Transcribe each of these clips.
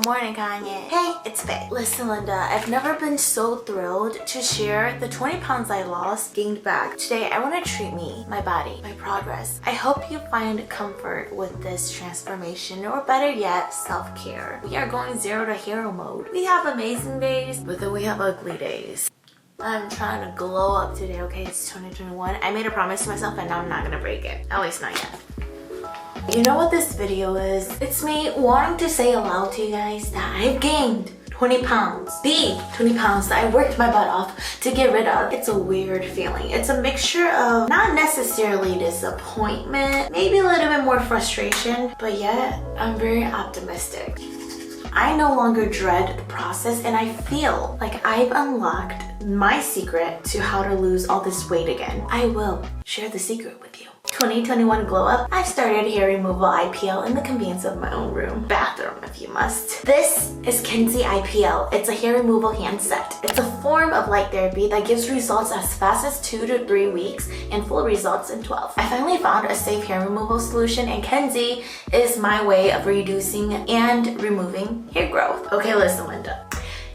Good morning, Kanye. Hey, it's Faye. Listen, Linda, I've never been so thrilled to share the 20 pounds I lost, gained back. Today, I want to treat me, my body, my progress. I hope you find comfort with this transformation, or better yet, self-care. We are going zero to hero mode. We have amazing days, but then we have ugly days. I'm trying to glow up today, okay? It's 2021. I made a promise to myself and I'm not gonna break it. At least not yet. You know what this video is? It's me wanting to say aloud to you guys that I've gained 20 pounds. The 20 pounds that I worked my butt off to get rid of. It's a weird feeling. It's a mixture of not necessarily disappointment, maybe a little bit more frustration, but yet I'm very optimistic. I no longer dread the process and I feel like I've unlocked my secret to how to lose all this weight again. I will share the secret with you. 2021 glow up, I started hair removal IPL in the convenience of my own room. Bathroom if you must. This is Kenzie IPL. It's a hair removal handset. It's a form of light therapy that gives results as fast as 2 to 3 weeks and full results in 12. I finally found a safe hair removal solution and Kenzie is my way of reducing and removing hair growth. Okay, listen, Linda.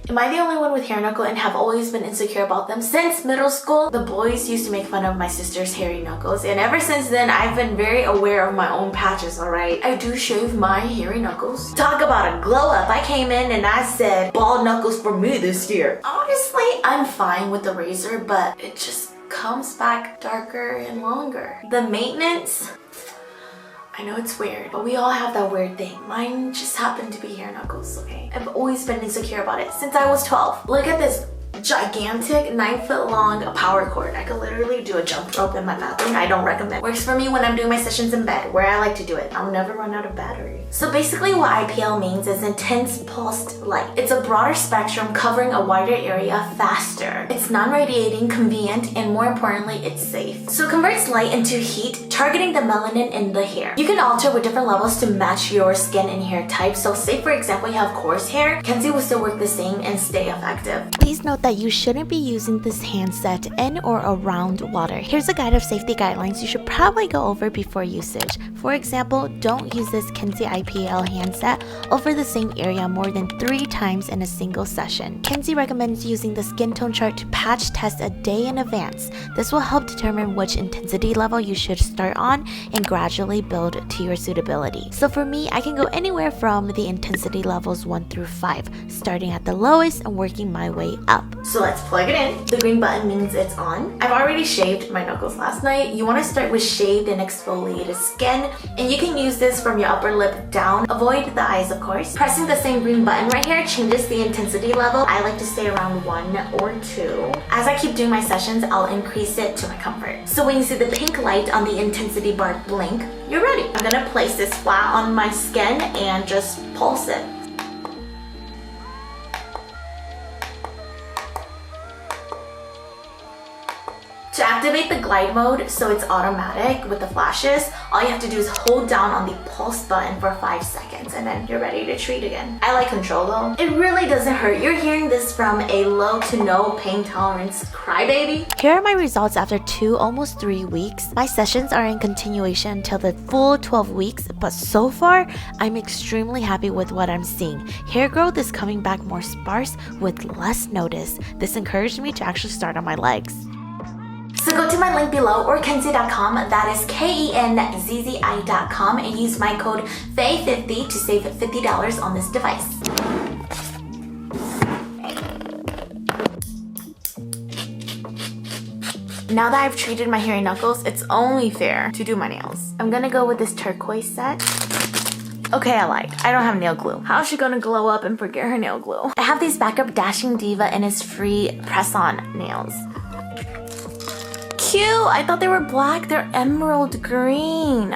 Am I the only one with hair knuckle and have always been insecure about them? Since middle school, the boys used to make fun of my sister's hairy knuckles, and ever since then, I've been very aware of my own patches, alright? I do shave my hairy knuckles. Talk about a glow up. I came in and I said, bald knuckles for me this year. Honestly, I'm fine with the razor, but it just comes back darker and longer. The maintenance, I know it's weird, but we all have that weird thing. Mine just happened to be hair knuckles, okay? I've always been insecure about it since I was 12. Look at this gigantic 9-foot long power cord. I could literally do a jump rope in my bathroom. I don't recommend. Works for me when I'm doing my sessions in bed, where I like to do it. I'll never run out of battery. So basically what IPL means is intense pulsed light. It's a broader spectrum covering a wider area faster. It's non-radiating, convenient, and more importantly, it's safe. So it converts light into heat, targeting the melanin in the hair. You can alter with different levels to match your skin and hair type. So say for example you have coarse hair, Kenzie will still work the same and stay effective. Please note that you shouldn't be using this handset in or around water. Here's a guide of safety guidelines you should probably go over before usage. For example, don't use this Kenzie IPL handset over the same area more than 3 times in a single session. Kenzie recommends using the skin tone chart to patch test a day in advance. This will help determine which intensity level you should start on and gradually build to your suitability. So for me, I can go anywhere from the intensity levels 1 through 5, starting at the lowest and working my way up. So let's plug it in. The green button means it's on. I've already shaved my knuckles last night. You want to start with shaved and exfoliated skin, and you can use this from your upper lip down. Avoid the eyes, of course. Pressing the same green button right here changes the intensity level. I like to stay around 1 or 2. As I keep doing my sessions, I'll increase it to my comfort. So when you see the pink light on the intensity bar blink, you're ready. I'm gonna place this flat on my skin and just pulse it. To activate the glide mode, so it's automatic with the flashes, all you have to do is hold down on the pulse button for 5 seconds and then you're ready to treat again. I like control though. It really doesn't hurt. You're hearing this from a low to no pain tolerance crybaby. Here are my results after 2, almost 3 weeks. My sessions are in continuation until the full 12 weeks, but so far, I'm extremely happy with what I'm seeing. Hair growth is coming back more sparse with less notice. This encouraged me to actually start on my legs. So go to my link below or kenzie.com, that is KENZZI.com, and use my code FEI50 to save $50 on this device. Now that I've treated my hairy knuckles, it's only fair to do my nails. I'm gonna go with this turquoise set. Okay, I don't have nail glue. How's she gonna glow up and forget her nail glue? I have these backup Dashing Diva Innisfree press-on nails. Cute! I thought they were black. They're emerald green.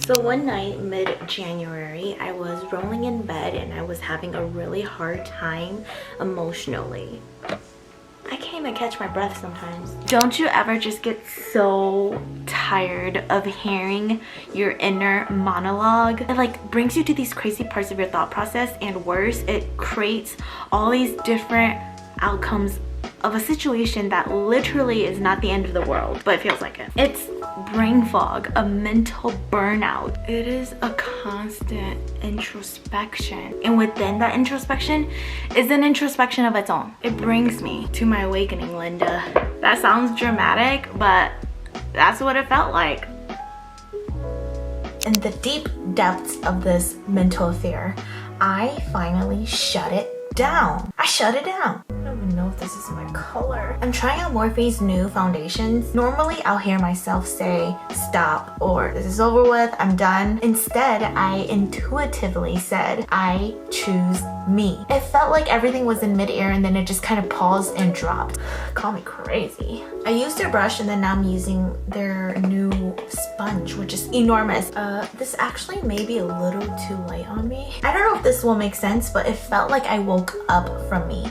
So one night, mid-January, I was rolling in bed and I was having a really hard time emotionally. I came even catch my breath sometimes. Don't you ever just get so tired of hearing your inner monologue? It like brings you to these crazy parts of your thought process, and worse, it creates all these different outcomes of a situation that literally is not the end of the world, but it feels like it. It's brain fog, a mental burnout. It is a constant introspection. And within that introspection is an introspection of its own. It brings me to my awakening, Linda. That sounds dramatic, but that's what it felt like. In the deep depths of this mental affair, I finally shut it down. I shut it down. I don't even know if this is my color. I'm trying out Morphe's new foundations. Normally, I'll hear myself say, stop, or this is over with, I'm done. Instead, I intuitively said, I choose me. It felt like everything was in midair and then it just kind of paused and dropped. Call me crazy. I used their brush and then now I'm using their new sponge, which is enormous. This actually may be a little too light on me. I don't know if this will make sense, but it felt like I woke up from me.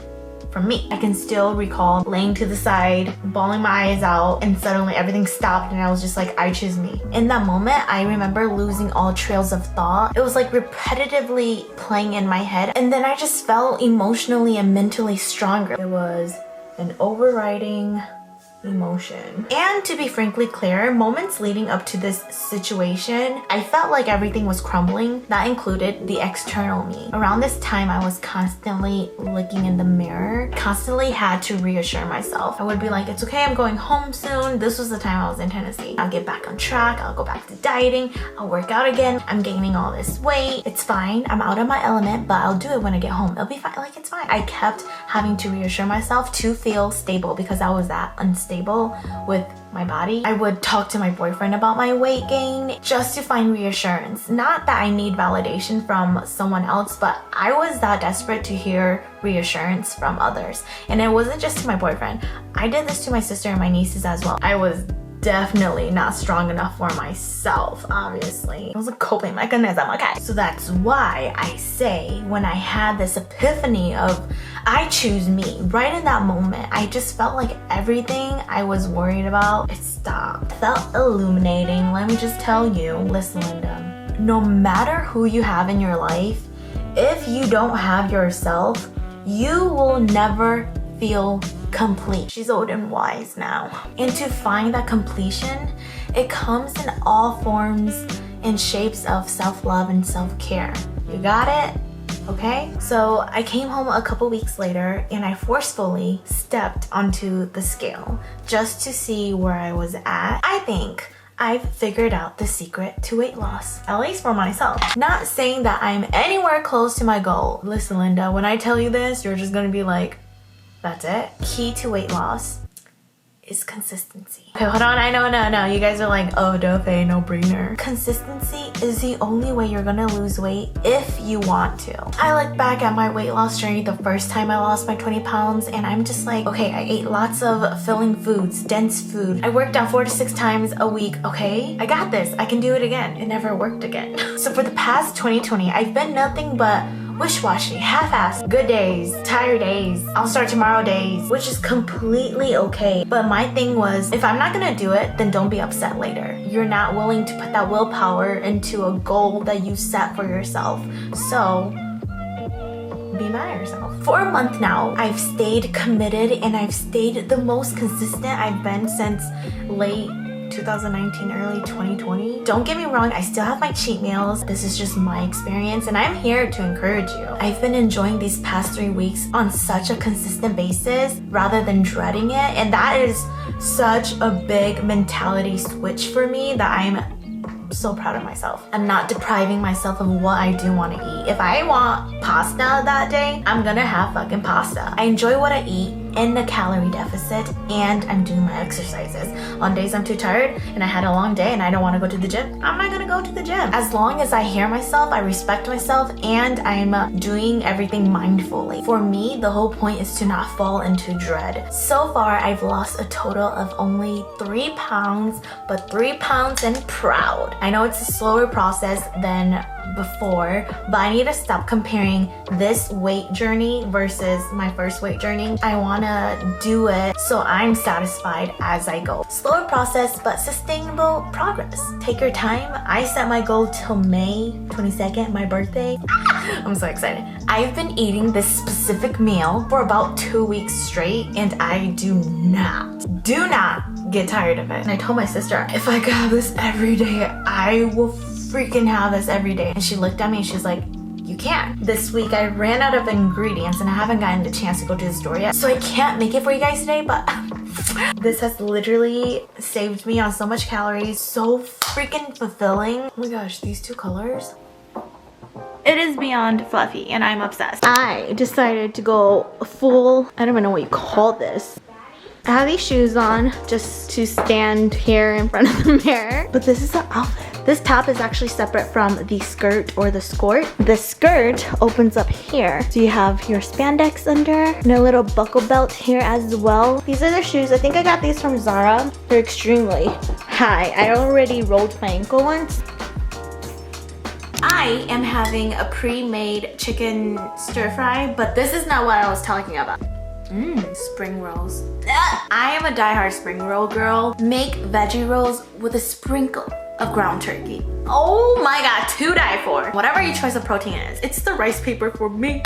I can still recall laying to the side, bawling my eyes out, and suddenly everything stopped and I was just like, I choose me. In that moment, I remember losing all trails of thought. It was like repetitively playing in my head, and then I just felt emotionally and mentally stronger. It was an overriding emotion. And to be frankly clear, moments leading up to this situation, I felt like everything was crumbling. That included the external me. Around this time, I was constantly looking in the mirror, constantly had to reassure myself. I would be like, it's okay, I'm going home soon. This was the time I was in Tennessee. I'll get back on track. I'll go back to dieting. I'll work out again. I'm gaining all this weight. It's fine. I'm out of my element, but I'll do it when I get home. It'll be fine. Like, it's fine. I kept having to reassure myself to feel stable because I was that unstable with my body. I would talk to my boyfriend about my weight gain just to find reassurance. Not that I need validation from someone else, but I was that desperate to hear reassurance from others. And it wasn't just to my boyfriend. I did this to my sister and my nieces as well. I was definitely not strong enough for myself, obviously. It was a coping mechanism, okay? So that's why I say when I had this epiphany of I choose me, right in that moment, I just felt like everything I was worried about, it stopped. It felt illuminating. Let me just tell you, listen, Linda, no matter who you have in your life, if you don't have yourself, you will never feel complete. She's old and wise now. And to find that completion, it comes in all forms and shapes of self-love and self-care. You got it? Okay? So I came home a couple weeks later and I forcefully stepped onto the scale just to see where I was at. I think I've figured out the secret to weight loss, at least for myself. Not saying that I'm anywhere close to my goal. Listen, Linda, when I tell you this, you're just gonna be like, that's it. Key to weight loss is consistency. Okay, hold on. I know. You guys are like, oh, duh, Faye, no brainer. Consistency is the only way you're gonna lose weight if you want to. I look back at my weight loss journey the first time I lost my 20 pounds and I'm just like, okay, I ate lots of filling foods, dense food. I worked out 4 to 6 times a week. Okay, I got this. I can do it again. It never worked again. So for the past 2020, I've been nothing but wish-washy, half-assed, good days, tired days, I'll start tomorrow days, which is completely okay. But my thing was, if I'm not gonna do it, then don't be upset later. You're not willing to put that willpower into a goal that you set for yourself. So be mad at yourself. For a month now, I've stayed committed and I've stayed the most consistent I've been since late 2019, early 2020. Don't get me wrong, I still have my cheat meals. This is just my experience and I'm here to encourage you. I've been enjoying these past 3 weeks on such a consistent basis rather than dreading it, and that is such a big mentality switch for me that I'm so proud of myself. I'm not depriving myself of what I do want to eat. If I want pasta that day, I'm gonna have fucking pasta. I enjoy what I eat in the calorie deficit and I'm doing my exercises. On days I'm too tired and I had a long day and I don't want to go to the gym, I'm not gonna go to the gym. As long as I hear myself, I respect myself, and I'm doing everything mindfully. For me, the whole point is to not fall into dread. So far, I've lost a total of only 3 pounds, but 3 pounds and proud. I know it's a slower process than before, but I need to stop comparing this weight journey versus my first weight journey. I want to do it so I'm satisfied as I go. Slower process, but sustainable progress. Take your time. I set my goal till May 22nd, my birthday. I'm so excited. I've been eating this specific meal for about 2 weeks straight, and I do not get tired of it. And I told my sister, if I could have this every day, I will freaking have this every day. And she looked at me and she's like, you can't. This week I ran out of ingredients and I haven't gotten the chance to go to the store yet, so I can't make it for you guys today, but this has literally saved me on so much calories. So freaking fulfilling. Oh my gosh, these two colors. It is beyond fluffy and I'm obsessed. I decided to go full, I don't even know what you call this. I have these shoes on just to stand here in front of the mirror, but this is the outfit. This top is actually separate from the skirt or the skirt. The skirt opens up here. So you have your spandex under and a little buckle belt here as well. These are the shoes. I think I got these from Zara. They're extremely high. I already rolled my ankle once. I am having a pre-made chicken stir fry, but this is not what I was talking about. Spring rolls. I am a diehard spring roll girl. Make veggie rolls with a sprinkle of ground turkey. Oh my god, to die for. Whatever your choice of protein is, it's the rice paper for me.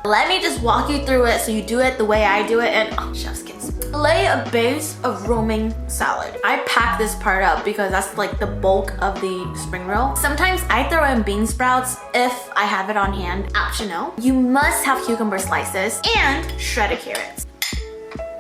Let me just walk you through it so you do it the way I do it, and oh, chef's kiss. Lay a base of romaine salad. I pack this part up because that's like the bulk of the spring roll. Sometimes I throw in bean sprouts if I have it on hand. Optional. You must have cucumber slices and shredded carrots.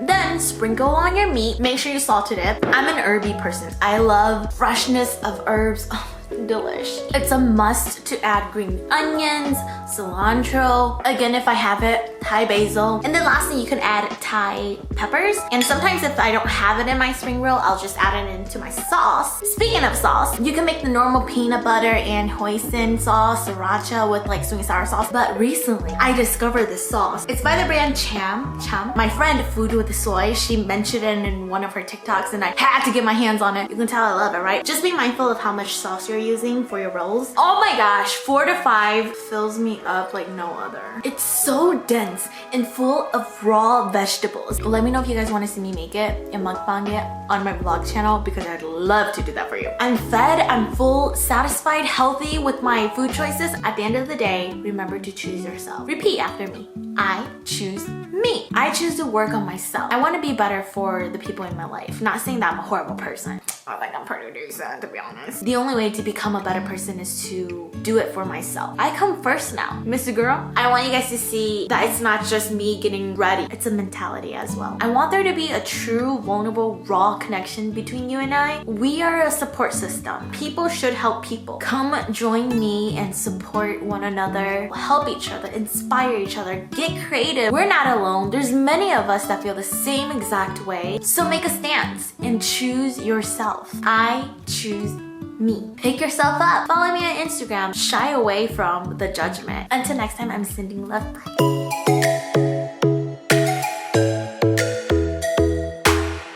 Then sprinkle on your meat. Make sure you salted it. I'm an herby person. I love freshness of herbs. Oh, delish. It's a must to add green onions, cilantro. Again, if I have it, Thai basil. And then lastly, you can add Thai peppers. And sometimes if I don't have it in my spring roll, I'll just add it into my sauce. Speaking of sauce, you can make the normal peanut butter and hoisin sauce, sriracha with like sweet and sour sauce. But recently, I discovered this sauce. It's by the brand Cham. My friend, Food with the Soy, she mentioned it in one of her TikToks and I had to get my hands on it. You can tell I love it, right? Just be mindful of how much sauce you're using for your rolls. Oh my gosh, 4 to 5 fills me up like no other. It's so dense and full of raw vegetables. Let me know if you guys want to see me make it and mukbang it on my vlog channel because I'd love to do that for you. I'm fed, I'm full, satisfied, healthy with my food choices. At the end of the day, remember to choose yourself. Repeat after me. I choose me. I choose to work on myself. I want to be better for the people in my life. Not saying that I'm a horrible person. I think I'm pretty decent, to be honest. The only way to become a better person is to do it for myself. I come first now. Mr. Girl, I want you guys to see that it's not just me getting ready. It's a mentality as well. I want there to be a true, vulnerable, raw connection between you and I. We are a support system. People should help people. Come join me and support one another. Help each other, inspire each other, get creative. We're not alone. There's many of us that feel the same exact way. So make a stance and choose yourself. I choose me. Pick yourself up. Follow me on Instagram. Shy away from the judgment. Until next time, I'm sending love. Bye.